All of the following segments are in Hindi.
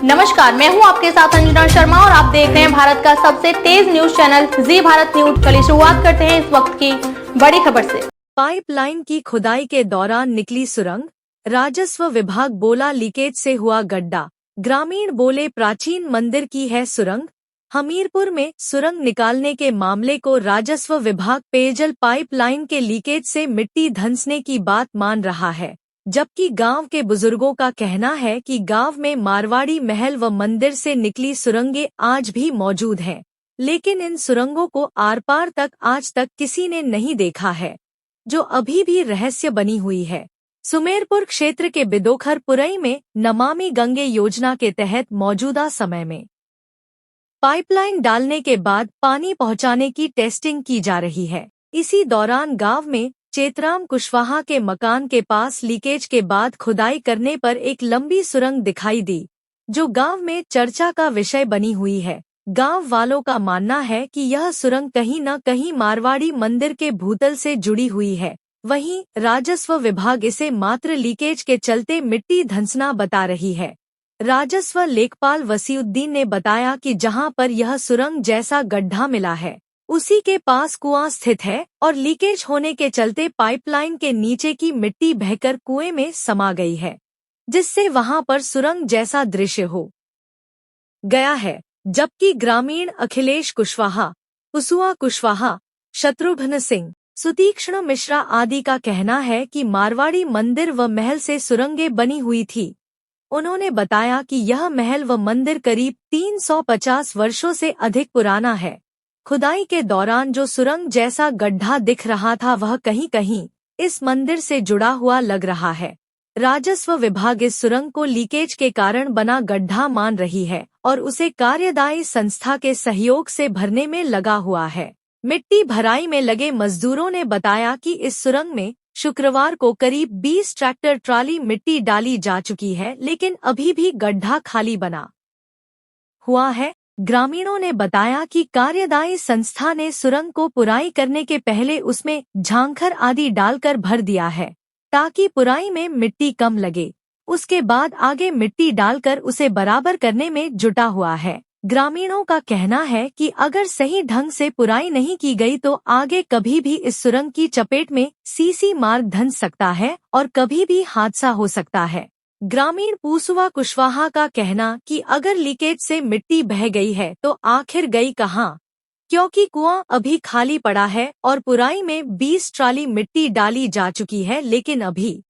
नमस्कार, मैं हूं आपके साथ अंजना शर्मा और आप देख रहे हैं भारत का सबसे तेज न्यूज चैनल जी भारत न्यूज। चलिए शुरुआत करते हैं इस वक्त की बड़ी खबर से। पाइपलाइन की खुदाई के दौरान निकली सुरंग, राजस्व विभाग बोला लीकेज से हुआ गड्ढा, ग्रामीण बोले प्राचीन मंदिर की है सुरंग। हमीरपुर में सुरंग निकालने के मामले को राजस्व विभाग पेयजल पाइपलाइन के लीकेज से मिट्टी धंसने की बात मान रहा है, जबकि गांव के बुजुर्गों का कहना है कि गांव में मारवाड़ी महल व मंदिर से निकली सुरंगें आज भी मौजूद हैं, लेकिन इन सुरंगों को आर पार तक आज तक किसी ने नहीं देखा है, जो अभी भी रहस्य बनी हुई है। सुमेरपुर क्षेत्र के बिदोखर पुरई में नमामि गंगे योजना के तहत मौजूदा समय में पाइपलाइन डालने के बाद पानी पहुंचाने की टेस्टिंग की जा रही है। इसी दौरान गांव में चेतराम कुशवाहा के मकान के पास लीकेज के बाद खुदाई करने पर एक लंबी सुरंग दिखाई दी, जो गांव में चर्चा का विषय बनी हुई है। गांव वालों का मानना है कि यह सुरंग कहीं न कहीं मारवाड़ी मंदिर के भूतल से जुड़ी हुई है। वहीं राजस्व विभाग इसे मात्र लीकेज के चलते मिट्टी धंसना बता रही है। राजस्व लेखपाल वसीउद्दीन ने बताया कि जहां पर यह सुरंग जैसा गड्ढा मिला है, उसी के पास कुआं स्थित है और लीकेज होने के चलते पाइपलाइन के नीचे की मिट्टी बहकर कुएं में समा गई है, जिससे वहां पर सुरंग जैसा दृश्य हो गया है। जबकि ग्रामीण अखिलेश कुशवाहा, पुसुआ कुशवाहा, शत्रुघ्न सिंह, सुतीक्ष्ण मिश्रा आदि का कहना है कि मारवाड़ी मंदिर व महल से सुरंगें बनी हुई थी। उन्होंने बताया कि यह महल व मंदिर करीब 350 वर्षों से अधिक पुराना है। खुदाई के दौरान जो सुरंग जैसा गड्ढा दिख रहा था वह कहीं कहीं इस मंदिर से जुड़ा हुआ लग रहा है। राजस्व विभाग इस सुरंग को लीकेज के कारण बना गड्ढा मान रही है और उसे कार्यदायी संस्था के सहयोग से भरने में लगा हुआ है। मिट्टी भराई में लगे मजदूरों ने बताया कि इस सुरंग में शुक्रवार को करीब 20 ट्रैक्टर ट्राली मिट्टी डाली जा चुकी है, लेकिन अभी भी गड्ढा खाली बना हुआ है। ग्रामीणों ने बताया कि कार्यदायी संस्था ने सुरंग को पुराई करने के पहले उसमें झांखर आदि डालकर भर दिया है, ताकि पुराई में मिट्टी कम लगे। उसके बाद आगे मिट्टी डालकर उसे बराबर करने में जुटा हुआ है। ग्रामीणों का कहना है कि अगर सही ढंग से पुराई नहीं की गई तो आगे कभी भी इस सुरंग की चपेट में सीसी मार्ग धंस सकता है और कभी भी हादसा हो सकता है। ग्रामीण पुसुआ कुशवाहा का कहना कि अगर लीकेज से मिट्टी बह गई है तो आखिर गई कहाँ, क्योंकि कुआं अभी खाली पड़ा है और पुराई में 20 ट्राली मिट्टी डाली जा चुकी है, लेकिन अभी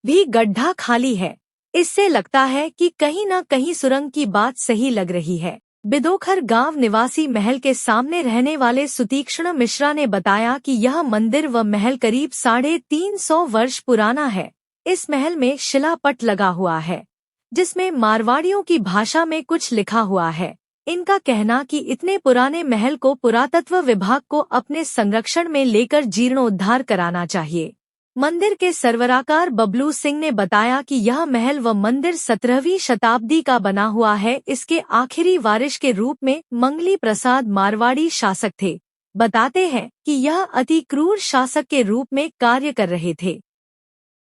भी गड्ढा खाली है। इससे लगता है कि कहीं न कहीं सुरंग की बात सही लग रही है। बिदोखर गांव निवासी महल के सामने रहने वाले सुतीक्ष्ण मिश्रा ने बताया कि यह मंदिर व महल करीब 350 वर्ष पुराना है। इस महल में शिलापट लगा हुआ है, जिसमें मारवाड़ियों की भाषा में कुछ लिखा हुआ है। इनका कहना कि इतने पुराने महल को पुरातत्व विभाग को अपने संरक्षण में लेकर जीर्णोद्धार कराना चाहिए। मंदिर के सरवराकार बबलू सिंह ने बताया कि यह महल व मंदिर 17वीं शताब्दी का बना हुआ है। इसके आखिरी वारिस के रूप में मंगली प्रसाद मारवाड़ी शासक थे। बताते हैं कि यह अति क्रूर शासक के रूप में कार्य कर रहे थे।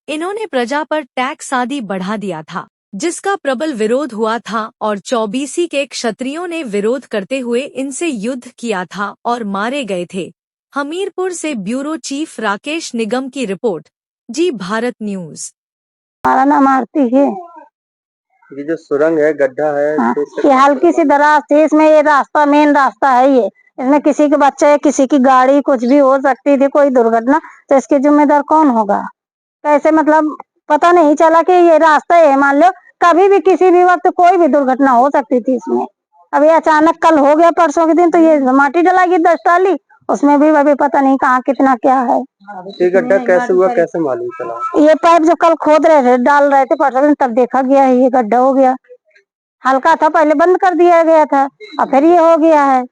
इन्होंने प्रजा पर टैक्स आदि बढ़ा दिया था, जिसका प्रबल विरोध हुआ था और 24 के क्षत्रियों ने विरोध करते हुए इनसे युद्ध किया था और मारे गए थे। हमीरपुर से ब्यूरो चीफ राकेश निगम की रिपोर्ट, जी भारत न्यूज। हमारा नाम आरती है। ये जो सुरंग है, गड्ढा है, हाँ, तो ये हल्की सी दराज थी। इसमें ये रास्ता मेन रास्ता है। ये इसमें किसी के बच्चे, किसी की गाड़ी, कुछ भी हो सकती थी, कोई दुर्घटना, तो इसके जिम्मेदार कौन होगा? कैसे मतलब पता नहीं चला कि ये रास्ता है। मान लो कभी भी किसी भी वक्त कोई भी दुर्घटना हो सकती थी इसमें। अभी अचानक कल हो गया, परसों के दिन तो ये माटी डलागी 10 टाली, उसमें भी अभी पता नहीं कहाँ कितना क्या है। ये गड्ढा कैसे हुआ, कैसे मालूम चला? ये पाइप जो कल खोद रहे थे, डाल रहे थे परसों दिन, तब देखा गया है ये गड्ढा हो गया। हल्का था, पहले बंद कर दिया गया था और फिर ये हो गया है।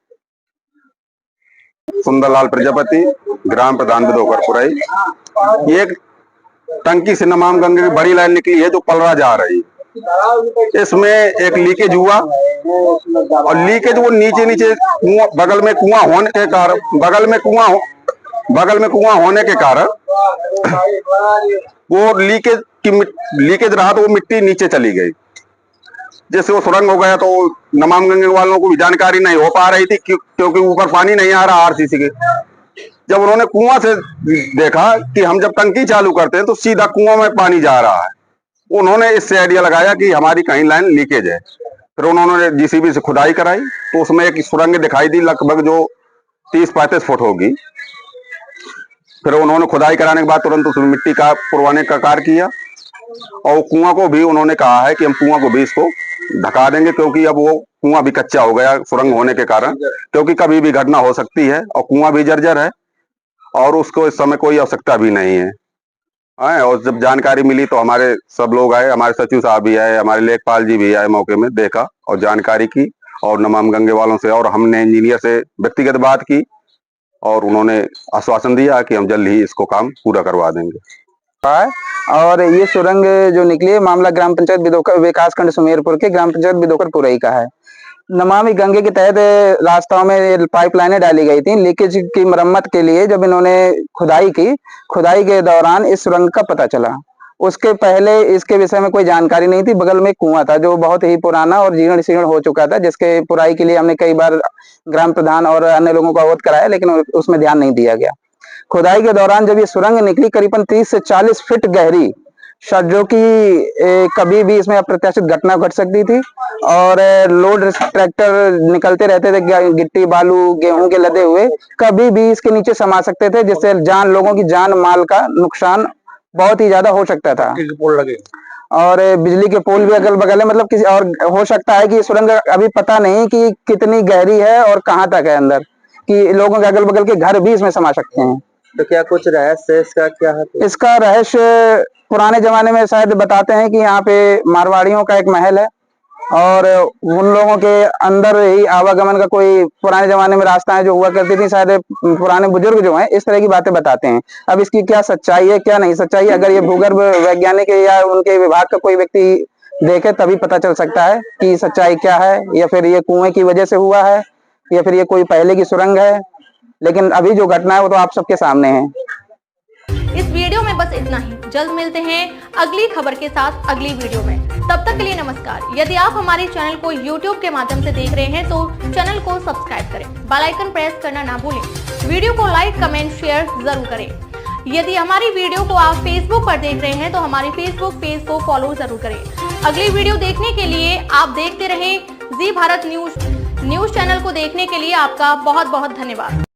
सुंदरलाल प्रजापति, ग्राम प्रधान बिदोखर पुरई। ये टंकी से नमाम गंगे की बड़ी लाइन निकली है जो पलरा जा रही है। इसमें एक लीकेज हुआ और लीकेज वो नीचे नीचे बगल में कुआं होने के कारण होने के कारण वो लीकेज रहा तो वो मिट्टी नीचे चली गई। जैसे वो सुरंग हो गया तो नमाम गंगे वालों को भी जानकारी नहीं हो पा रही थी क्योंकि ऊपर पानी नहीं आ रहा आरसीसी के। जब उन्होंने कुआं से देखा कि हम जब टंकी चालू करते हैं तो सीधा कुआं में पानी जा रहा है, उन्होंने इससे आइडिया लगाया कि हमारी कहीं लाइन लीकेज है। फिर उन्होंने जीसीबी से खुदाई कराई तो उसमें एक सुरंग दिखाई दी लगभग जो 30-35 फुट होगी। फिर उन्होंने खुदाई कराने के बाद तुरंत उसमें मिट्टी का पुरवाने का कार्य किया और कुआं को भी उन्होंने कहा है कि हम कुआं को भी इसको ढका देंगे, क्योंकि अब वो कुआं भी कच्चा हो गया सुरंग होने के कारण, क्योंकि कभी भी घटना हो सकती है और कुआं भी जर्जर है और उसको इस समय कोई आवश्यकता भी नहीं है। और जब जानकारी मिली तो हमारे सब लोग आए, हमारे सचिव साहब भी आए, हमारे लेखपाल जी भी आए, मौके में देखा और जानकारी की और नमाम गंगे वालों से और हमने इंजीनियर से व्यक्तिगत बात की और उन्होंने आश्वासन दिया कि हम जल्द ही इसको काम पूरा करवा देंगे। और ये सुरंग जो निकली है मामला ग्राम पंचायत बिदोकर विकासखंड सुमेरपुर के ग्राम पंचायत बिदोकर पुरई का है। नमामि गंगे के तहत रास्ताओं में पाइपलाइनें डाली गई थी लीकेज की मरम्मत के लिए। जब इन्होंने खुदाई की, खुदाई के दौरान इस सुरंग का पता चला। उसके पहले इसके विषय में कोई जानकारी नहीं थी। बगल में कुआं था जो बहुत ही पुराना और जीर्ण शीर्ण हो चुका था, जिसके पुराई के लिए हमने कई बार ग्राम प्रधान और अन्य लोगों को अवगत कराया, लेकिन उसमें ध्यान नहीं दिया गया। खुदाई के दौरान जब ये सुरंग निकली करीबन 30 से 40 फीट गहरी, जो कि कभी भी इसमें अप्रत्याशित घटना घट सकती थी और लोड ट्रैक्टर निकलते रहते थे, गिट्टी बालू गेहूं के लदे हुए, कभी भी इसके नीचे समा सकते थे, जिससे लोगों की जान माल का नुकसान बहुत ही ज्यादा हो सकता था। पोल लगे और बिजली के पोल भी अगल बगल है, मतलब किसी और हो सकता है कि सुरंग अभी पता नहीं कि कितनी गहरी है और कहाँ तक है अंदर, कि लोगों के अगल बगल के घर भी इसमें समा सकते हैं। तो क्या कुछ रहस्य इसका क्या है? इसका रहस्य पुराने जमाने में शायद बताते हैं कि यहाँ पे मारवाड़ियों का एक महल है और उन लोगों के अंदर ही आवागमन का कोई पुराने जमाने में रास्ताएं जो हुआ करती थी, शायद पुराने बुजुर्ग जो हैं इस तरह की बातें बताते हैं। अब इसकी क्या सच्चाई है क्या नहीं सच्चाई, अगर ये भूगर्भ वैज्ञानिक या उनके विभाग का कोई व्यक्ति देखे तभी पता चल सकता है कि सच्चाई क्या है, या फिर ये कुएं की वजह से हुआ है या फिर ये कोई पहले की सुरंग है। लेकिन अभी जो घटना है वो तो आप सबके सामने है। इस वीडियो में बस इतना ही। जल्द मिलते हैं अगली खबर के साथ अगली वीडियो में। तब तक के लिए नमस्कार। यदि आप हमारे चैनल को YouTube के माध्यम से देख रहे हैं तो चैनल को सब्सक्राइब करें, बेल आइकन प्रेस करना ना भूलें, वीडियो को लाइक कमेंट शेयर जरूर करें। यदि हमारी वीडियो को आप Facebook पर देख रहे हैं तो हमारे Facebook पेज को फॉलो जरूर करें। अगली वीडियो देखने के लिए आप देखते रहें जी भारत न्यूज चैनल को देखने के लिए आपका बहुत बहुत धन्यवाद।